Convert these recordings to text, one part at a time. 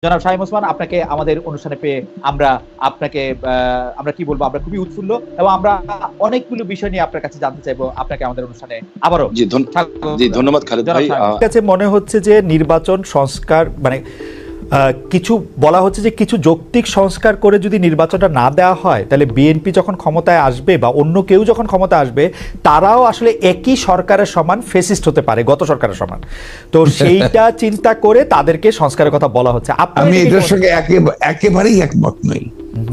জনাব শামীম ওসমান, আপনাকে আমাদের অনুষ্ঠানে পেয়ে আমরা আপনাকে আমরা কি বলবো, আমরা খুবই উৎফুল্ল এবং আমরা অনেকগুলো বিষয় নিয়ে আপনার কাছে জানতে চাইবো। আপনাকে আমাদের অনুষ্ঠানে আবারও ধন্যবাদ খালেদ ভাই। কাছে মনে হচ্ছে যে নির্বাচন সংস্কার মানে কিছু বলা হচ্ছে যে কিছু যৌক্তিক সংস্কার করে যদি নির্বাচনটা না দেওয়া হয় তাহলে বিএনপি যখন ক্ষমতায় আসবে বা অন্য কেউ যখন ক্ষমতায় আসবে তারাও আসলে একই সরকারের সমান ফেসিস্ট হতে পারে, গত সরকারের সমান। তো সেইটা চিন্তা করে তাদেরকে সংস্কারের কথা বলা হচ্ছে। আমি এটার সঙ্গে একেবারেই একমত নই।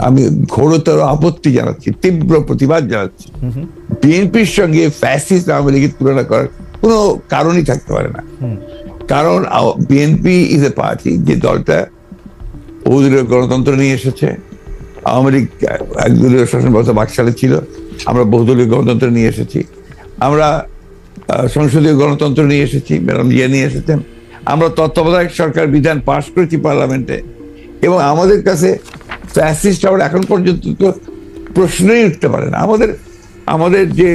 আমি ঘোরতর আপত্তি জানাচ্ছি, তীব্র প্রতিবাদ জানাচ্ছি। বিএনপির সঙ্গে ফ্যাসিস্ট আওয়ামী লীগের তুলনা করার কোনো কারণই থাকতে পারে না। কারণ বিএনপি ইজ এ পার্টি, যে দলটা বহুদলীয় গণতন্ত্র নিয়ে এসেছে। আওয়ামী লীগ একদলীয় শাসন ব্যবস্থা বাকশালে ছিল, আমরা বহুদলীয় গণতন্ত্র নিয়ে এসেছি। আমরা সংসদীয় গণতন্ত্র নিয়ে এসেছি, ম্যাডাম জিয়া নিয়ে এসেছেন। আমরা তত্ত্বাবধায়ক সরকার বিধান পাশ করেছি পার্লামেন্টে, এবং আমাদের কাছে ফ্যাসিস্ট আবার এখন পর্যন্ত তো প্রশ্নই উঠতে পারে না। আমাদের যে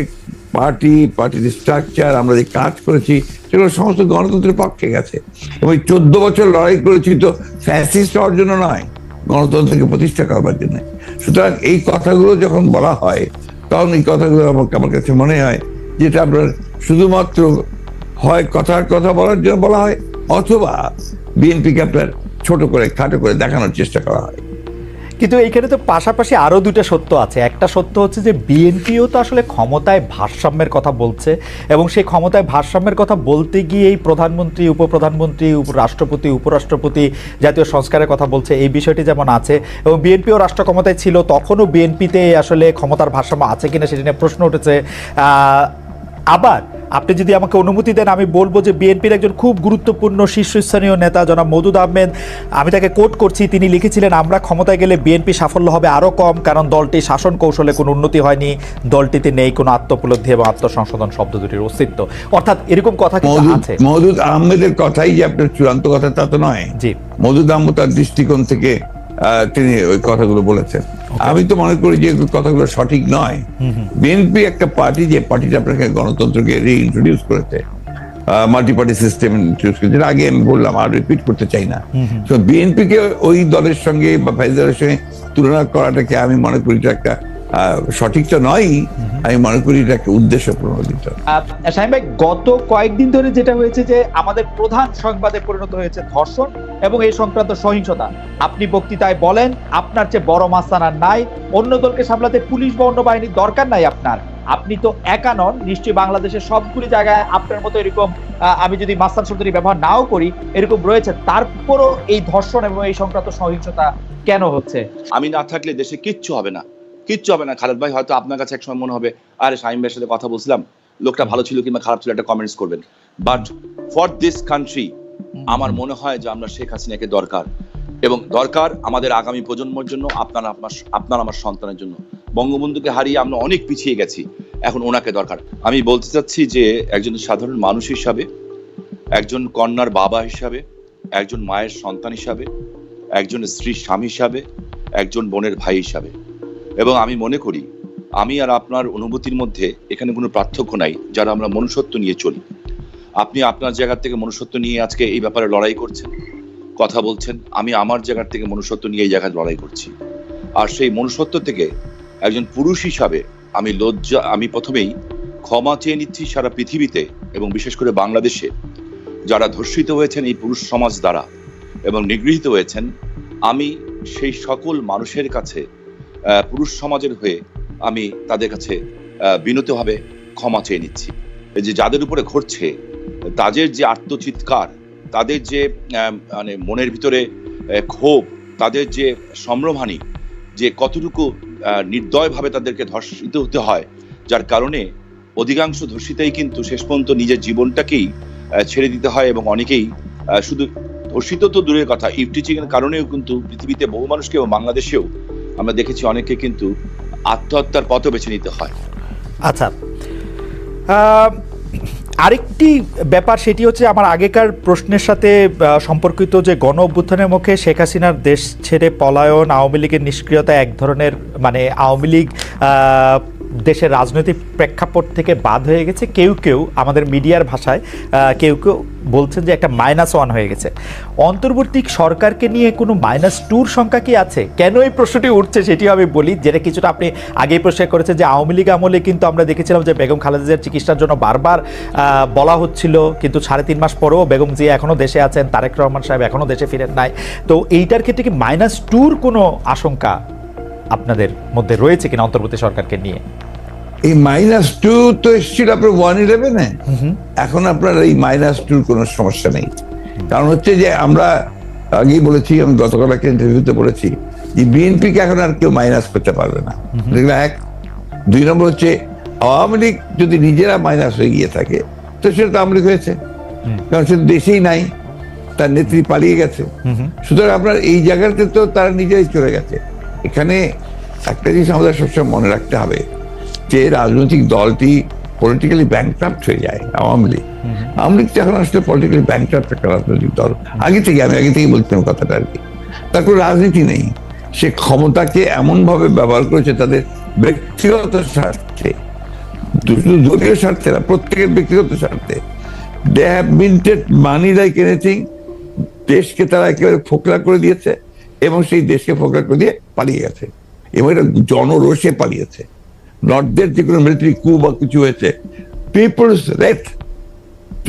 পার্টির স্ট্রাকচার, আমরা যে কাজ করেছি, সেগুলো সমস্ত গণতন্ত্রের পক্ষে গেছে। এবং 14 বছর লড়াই করেছি তো ফ্যাসিস্ট হওয়ার জন্য নয়, গণতন্ত্রকে প্রতিষ্ঠা করবার জন্য। সুতরাং এই কথাগুলো যখন বলা হয়, তখন এই কথাগুলো আমার কাছে মনে হয় যেটা আপনার শুধুমাত্র হয় কথার কথা বলার জন্য বলা হয়, অথবা বিএনপিকে আপনার ছোট করে খাটো করে দেখানোর চেষ্টা করা হয়। কিন্তু এইখানে তো পাশাপাশি আরো দুটো সত্য আছে। একটা সত্য হচ্ছে যে বিএনপিও তো আসলে ক্ষমতায় ভারসাম্যের কথা বলছে, এবং সেই ক্ষমতায় ভারসাম্যের কথা বলতে গিয়ে এই প্রধানমন্ত্রী, উপপ্রধানমন্ত্রী, রাষ্ট্রপতি, উপরাষ্ট্রপতি জাতীয় সংস্কারের কথা বলছে। এই বিষয়টি যেমন আছে, এবং বিএনপিও রাষ্ট্র ক্ষমতায় ছিল, তখনও বিএনপিতে আসলে ক্ষমতার ভারসাম্য আছে কিনা সেটা নিয়ে প্রশ্ন উঠেছে। আবার আপনি যদি আমাকে অনুমতি দেন, আমি বলবো যে বিএনপির একজন খুব গুরুত্বপূর্ণ শীর্ষস্থানীয় নেতা জনাব মওদুদ আহমেদ, আমি তাকে কোট করছি, তিনি লিখেছিলেন, আমরা ক্ষমতায় গেলে বিএনপি সাফল্য হবে আরও কম, কারণ দলটি শাসন কৌশলে কোনো উন্নতি হয়নি, দলটিতে নেই কোনো আত্মোপলব্ধি এবং আত্মসংশোধন শব্দ দুটির অস্তিত্ব। অর্থাৎ এরকম কথা কিন্তু আছে। মওদুদ আহমেদের কথাই যে আপনার চূড়ান্ত কথা তা তো নয়। জি, মওদুদ আহমেদ তার দৃষ্টিকোণ থেকে তিনি ওই কথাগুলো বলেছেন। আমি তো মনে করি যে কথাগুলো সঠিক নয়। বিএনপি একটা পার্টি, যে পার্টিটা আপনাকে গণতন্ত্রকে রিইন্ট্রোডিউস করেছে, মাল্টি পার্টি সিস্টেম ইন্ট্রোডিউস করেছে, আগে আমি বললাম, আর রিপিট করতে চাই না। তো বিএনপিকে ওই দলের সঙ্গে বা ফেডারেশনের সঙ্গে তুলনা করাটাকে আমি মনে করি একটা সঠিক তো নয়। আমি মনে করি এটা একটা উদ্দেশ্য প্রণোদিত। শামীম ভাই, গত কয়েকদিন ধরে যেটা হয়েছে যে আমাদের প্রধান সংবাদে পরিণত হয়েছে ধর্ষণ এবং এই সংক্রান্ত সহিংসতা। আপনি বক্তৃতায় বলেন, আপনার চেয়ে বড় মাস্তান আর নাই, অন্য দলকে সামলাতে পুলিশ বা অন্য বাহিনীর দরকার নাই আপনার। আপনি তো একা নন, নিশ্চয়ই বাংলাদেশের সবগুলি জায়গায় আপনার মতো এরকম, আমি যদি মাস্তান শব্দটি ব্যবহার নাও করি, এরকম রয়েছে। তারপরও এই ধর্ষণ এবং এই সংক্রান্ত সহিংসতা কেন হচ্ছে? আমি না থাকলে দেশে কিচ্ছু হবে না, কিচ্ছু হবে না। খালেদ ভাই, হয়তো আপনার কাছে একসময় মনে হবে, আরে শামীম ভাইয়ের সাথে কথা বলছিলাম, লোকটা ভালো ছিল কিংবা খারাপ ছিল, একটা কমেন্টস করবেন। বাট ফর দিস কান্ট্রি আমার মনে হয় যে আমরা শেখ হাসিনাকে দরকার, এবং দরকার আমাদের আগামী প্রজন্মের জন্য, আপনার আমার সন্তানের জন্য। বঙ্গবন্ধুকে হারিয়ে আমরা অনেক পিছিয়ে গেছি, এখন ওনাকে দরকার। আমি বলতে চাচ্ছি যে একজন সাধারণ মানুষ হিসাবে, একজন কন্যার বাবা হিসাবে, একজন মায়ের সন্তান হিসাবে, একজন স্ত্রীর স্বামী হিসাবে, একজন বোনের ভাই হিসাবে, এবং আমি মনে করি আমি আর আপনার অনুভূতির মধ্যে এখানে কোনো পার্থক্য নাই, যারা আমরা মনুষ্যত্ব নিয়ে চলি। আপনি আপনার জায়গা থেকে মনুষ্যত্ব নিয়ে আজকে এই ব্যাপারে লড়াই করছেন, কথা বলছেন। আমি আমার জায়গা থেকে মনুষ্যত্ব নিয়ে এই জায়গায় লড়াই করছি। আর সেই মনুষ্যত্ব থেকে একজন পুরুষ হিসাবে আমি প্রথমেই ক্ষমা চেয়ে নিচ্ছি সারা পৃথিবীতে, এবং বিশেষ করে বাংলাদেশে যারা ধর্ষিত হয়েছেন এই পুরুষ সমাজ দ্বারা এবং নিগৃহীত হয়েছেন। আমি সেই সকল মানুষের কাছে, পুরুষ সমাজের হয়ে আমি তাদের কাছে বিনীতভাবে ক্ষমা চেয়ে নিচ্ছি। এই যে যাদের উপরে ঘটছে, তাদের যে আত্মচিৎকার, তাদের যে মানে মনের ভিতরে ক্ষোভ, তাদের যে সম্ভ্রমহানি, যে কতটুকু নির্দয়ভাবে তাদেরকে ধর্ষিত হতে হয়, যার কারণে অধিকাংশ ধর্ষিতাই কিন্তু শেষ পর্যন্ত নিজের জীবনটাকেই ছেড়ে দিতে হয়। এবং অনেকেই শুধু ধর্ষিত তো দূরের কথা, ইভটিজিং এর কারণেও কিন্তু পৃথিবীতে বহু মানুষকে, এবং বাংলাদেশেও আমরা দেখেছি অনেকে কিন্তু আত্মহত্যার পথও বেছে নিতে হয়। আচ্ছা, আরেকটি ব্যাপার, সেটি হচ্ছে আমার আগেকার প্রশ্নের সাথে সম্পর্কিত, যে গণ অভ্যুত্থানের মুখে শেখ হাসিনার দেশ ছেড়ে পলায়ন, আওয়ামী লীগের নিষ্ক্রিয়তা, এক ধরনের মানে আওয়ামী লীগ দেশের রাজনৈতিক প্রেক্ষাপট থেকে বাদ হয়ে গেছে, কেউ কেউ আমাদের মিডিয়ার ভাষায় কেউ কেউ বলছেন যে একটা -1 হয়ে গেছে। অন্তর্বর্তী সরকারকে নিয়ে কোনো -2 সংখ্যা কি আছে? কেন এই প্রশ্নটি উঠছে সেটিও আমি বলি, যেটা কিছুটা আপনি আগেই প্রশ্ন করেছেন যে আওয়ামী লীগ আমলে কিন্তু আমরা দেখেছিলাম যে বেগম খালেদা জিয়ার চিকিৎসার জন্য বারবার বলা হচ্ছিল, কিন্তু 3.5 মাস পরেও বেগম জিয়া এখনও দেশে আছেন, তারেক রহমান সাহেব এখনও দেশে ফিরেন নাই। তো এইটার ক্ষেত্রে কি -2 কোনো আশঙ্কা আপনাদের মধ্যে রয়েছে কিনা অন্তর্বর্তী সরকারকে নিয়ে? এই -2 তো এসেছিল আপনার 111-এ, এখন আপনার এই -2 কোনো সমস্যা নেই। কারণ হচ্ছে যে আমরা আগেই বলেছি, আমি গতকাল একটা ইন্টারভিউতে বলেছি যে বিএনপিকে এখন আর কেউ মাইনাস করতে পারবে না, এগুলো এক। 2 নম্বর হচ্ছে আওয়ামী লীগ যদি নিজেরা মাইনাস হয়ে গিয়ে থাকে তো সেটা তো আওয়ামী লীগ হয়েছে, কারণ সে দেশেই নাই, তার নেত্রী পালিয়ে গেছে। সুতরাং আপনার এই জায়গাতে তো তারা নিজেরাই চলে গেছে। এখানে একটা জিনিস আমাদের সবসময় মনে রাখতে হবে যে রাজনৈতিক দলটি পলিটিক্যালি ব্যাংক্রাফট হয়ে যায়। আওয়ামী লীগ এখন আসলে পলিটিক্যালি ব্যাংক্রাফট একটা রাজনৈতিক দল। আমি আগে থেকে বলছিলাম কথাটা আর কি। তার কোনো রাজনীতি নেই, সে ক্ষমতাকে এমন ভাবে ব্যবহার করেছে তাদের ব্যক্তিগত স্বার্থে, শুধু দলীয় স্বার্থে না, প্রত্যেকের ব্যক্তিগত স্বার্থে। They have minted money like anything. দেশকে তারা একেবারে ফোকলা করে দিয়েছে এবং সেই দেশকে ফোকলা করে দিয়ে পালিয়ে গেছে, এবং এটা জনরোষে পালিয়েছে। নর্থদের যে কোনো মিলিটারি কু বা কিছু হয়েছে, পিপলস রেথ,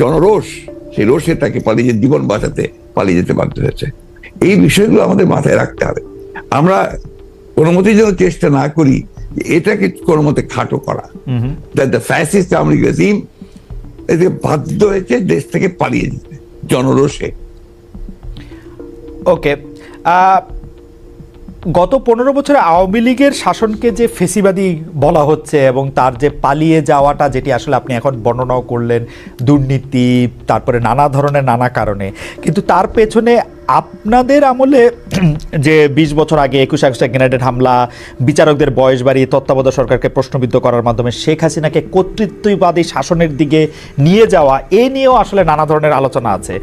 জনরোষ, সেই রোষে তাকে পালিয়ে জীবন বাঁচাতে পালিয়ে যেতে বাধ্য হয়েছে। এই বিষয়গুলো আমাদের মাথায় রাখতে হবে। আমরা কোনো মতেই যেন চেষ্টা না করি যে এটাকে কোনো মতে খাটো করা। The fascist Awami League regime এতে বাধ্য হয়েছে দেশ থেকে পালিয়ে যেতে জনরোষে। ওকে, গত 15 বছরে আওয়ামী লীগের শাসনকে যে ফেসিবাদী বলা হচ্ছে এবং তার যে পালিয়ে যাওয়াটা, যেটি আসলে আপনি এখন বর্ণনাও করলেন, দুর্নীতি, তারপরে নানা ধরনের নানা কারণে, কিন্তু তার পেছনে আপনাদের আমলে যে 20 বছর আগে 21 আগস্টে গ্রেনেড হামলা, বিচারকদের বয়স বাড়িয়ে তত্ত্বাবধায়ক সরকারকে প্রশ্নবিদ্ধ করার মাধ্যমে শেখ হাসিনাকে কর্তৃত্ববাদী শাসনের দিকে নিয়ে যাওয়া, এ নিয়েও আসলে নানা ধরনের আলোচনা আছে।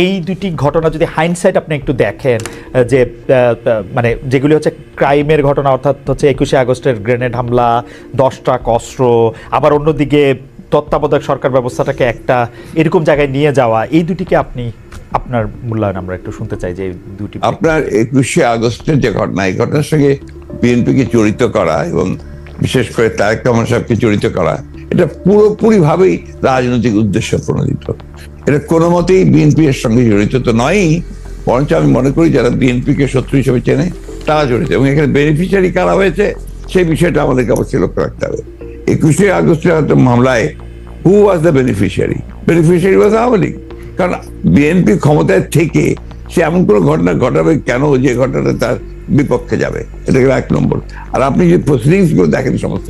এই দুটি ঘটনা যদি হাইন্ডসাইট আপনি একটু দেখেন, যে মানে যেগুলি হচ্ছে ক্রাইমের ঘটনা, অর্থাৎ হচ্ছে 21 আগস্টের গ্রেনেড হামলা, 10 ট্রাক অস্ত্র, আবার অন্যদিকে তত্ত্বাবধায়ক সরকার ব্যবস্থাটাকে একটা এরকম জায়গায় নিয়ে যাওয়া, এই দুটিকে আপনি আপনার মূল্যায়ন আমরা একটু শুনতে চাই যে এই দুটি। আপনার 21 আগস্টের যে ঘটনা, এই ঘটনার সঙ্গে বিএনপিকে জড়িত করা এবং বিশেষ করে তারেক রহমান সাহেবকে জড়িত করা, এটা পুরোপুরি ভাবেই রাজনৈতিক উদ্দেশ্য প্রণোদিত। এটা কোনো মতেই বিএনপি এর সঙ্গে জড়িত তো নয়ই, বরঞ্চ আমি মনে করি যারা বিএনপিকে শত্রু হিসেবে চেনে তারা জড়িত, এবং এখানে বেনিফিশিয়ারি কারা হয়েছে সেই বিষয়টা আমাদেরকে অবশ্যই লক্ষ্য রাখতে হবে। 21 আগস্টের মামলায় who was the beneficiary? Beneficiary was Awami League. কারণ বিএনপি ক্ষমতায় থেকে সে এমন কোনো ঘটনা ঘটাবে কেন যে ঘটনাটা তার বিপক্ষে যাবে? এটা গেল 1 নম্বর। আর আপনি যে প্রসিডিংস গুলো দেখেন সমস্ত,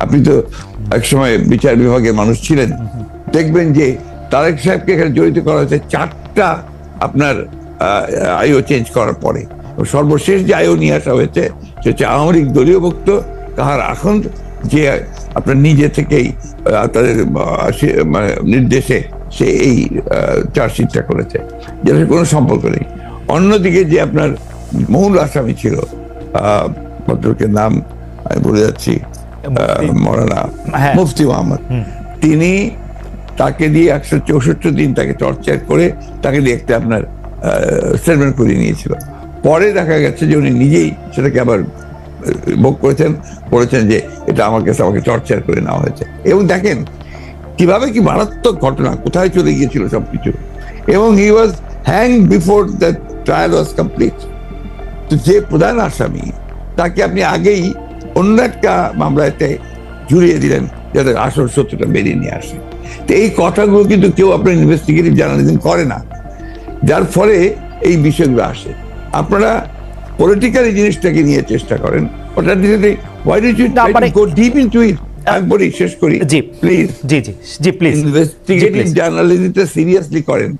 আপনি তো একসময় বিচার বিভাগের মানুষ ছিলেন, দেখবেন যে তারেক সাহেবকে এখানে জড়িত করা হয়েছে 4টা আপনার আইও চেঞ্জ করার পরে। সর্বশেষ যে আইও নিয়ে আসা হয়েছে সে হচ্ছে আওয়ামী লীগ দলীয় ভুক্ত কাহার এখন যে আপনার নিজে থেকেই তাদের নির্দেশে সে এই চার্জশিটটা করেছে, যেটা কোনো সম্পর্ক নেই। অন্যদিকে যে আপনার মূল আসামি ছিল, ভদ্রলোকের নাম আমি বলে যাচ্ছি, মৌলানা মুফতি মোহাম্মদ, তিনি তাকে দিয়ে 164 দিন তাকে টর্চার করে তাকে দিয়ে একটা আপনার স্টেটমেন্ট করিয়ে নিয়েছিল। পরে দেখা গেছে যে উনি নিজেই সেটাকে আবার ভোগ করেছেন, বলেছেন যে এটা আমার কাছে আমাকে টর্চার করে নেওয়া হয়েছে। এবং দেখেন কিভাবে কি মারাত্মক ঘটনা, কোথায় চলে গিয়েছিল সবকিছু। এবং he was hang before the trial was complete. তো যে প্রধান আসামি তাকে আপনি আগেই অন্য একটা মামলাতে জুড়িয়ে দিলেন যাতে আসল সত্যটা বেরিয়ে নিয়ে আসে। তো এই কথাগুলো কিন্তু কেউ আপনার ইনভেস্টিগেটিভ জার্নালিজম করে না, যার ফলে এই বিষয়গুলো আসে। আপনারা পলিটিক্যালি জিনিসটাকে নিয়ে চেষ্টা করেন, ওটা দিলে why did you go deep into it? আমি বলি, শেষ করি প্লিজ। জি প্লিজ ইনভেস্টিগেটিভ জার্নালিজমটা সিরিয়াসলি করেন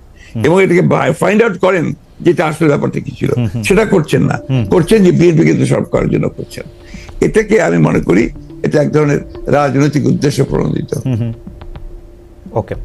এবং এটাকে ফাইন্ড আউট করেন যেটা আসলে ব্যাপারটা কি ছিল। সেটা করছেন না, করছেন যে বিএনপি কিন্তু সব করার জন্য করছেন। এটাকে আমি মনে করি এটা এক ধরনের রাজনৈতিক উদ্দেশ্য প্রণোদিত। ওকে।